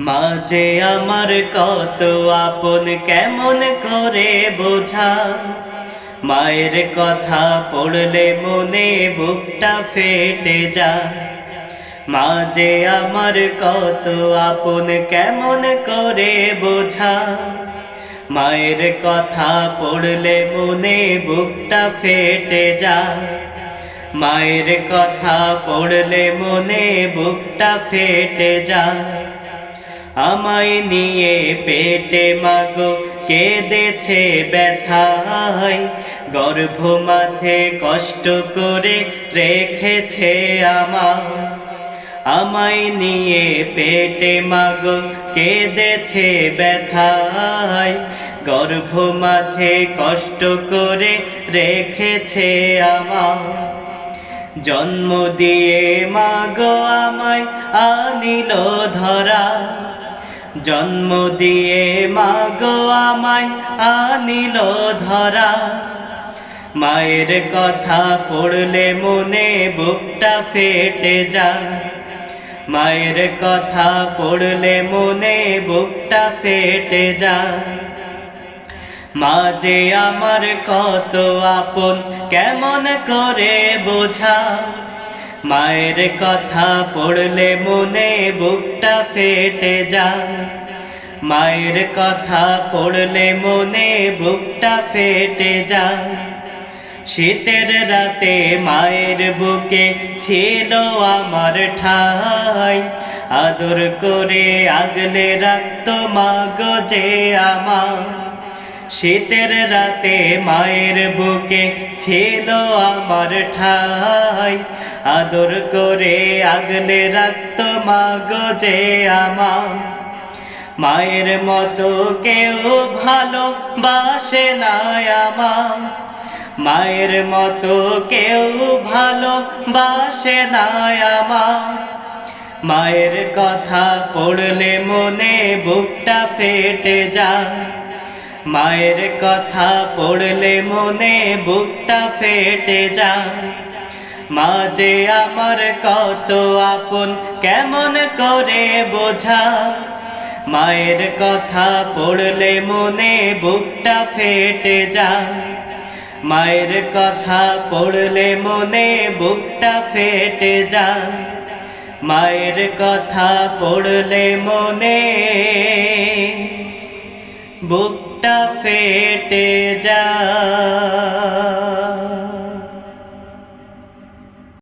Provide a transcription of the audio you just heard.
মা যে আমার কত আপন কেমন করে বোঝা, মায়ের কথা পড়লে মনে বুকটা ফেটে যায়। মা যে আমার কত আপন কেমন করে বোঝা, মায়ের কথা পড়লে মনে বুকটা ফেটে যায়। মায়ের কথা পড়লে মনে বুকটা ফেটে যায়। আমায় নিয়ে পেটে মাগো কেঁদেছে ব্যথায়, গর্ভ মাঝে কষ্ট করে রেখেছে আমায় নিয়ে পেটে মাগো কেঁদেছে ব্যথায়, গর্ভ মাঝে কষ্ট করে রেখেছে জন্ম দিয়ে মাগো আমায় আনিল ধরা, জন্ম দিয়ে মাগো আমায় আনিল ধরা। মায়ের কথা পড়লে মনে বুকটা ফেটে যায়। মায়ের কথা পড়লে মনে বুকটা ফেটে যায়। মা যে আমার কত আপন কেমন করে বোঝা, মায়ের কথা পড়লে মনে বুকটা ফেটে যায়। মায়ের কথা পড়লে মনে বুকটা ফেটে যায়। শীতের রাতে মায়ের বুকে ছিল আমার ঠাই, আদর করে আগলে রাখতো মাগো যে আমার। শীতের রাতে মায়ের বুকে ছিল আমার ঠাই, আদর করে আগলে রাখতো মাগো যে আমার। মায়ের মতো কেউ ভালোবাসে না আমার, মায়ের মতো কেউ ভালোবাসে না আমার। মায়ের কথা পড়লে মনে বুকটা ফেটে যায়। মায়ের কথা পড়লে মনে বুকটা ফেটে যায়। মা যে আমার কত আপন কেমন করে বোঝা, মায়ের কথা পড়লে মনে বুকটা ফেটে যায়। মায়ের কথা পড়লে মনে বুকটা ফেটে যায়। মায়ের কথা পড়লে মনে বুকটা ফেটে যায়।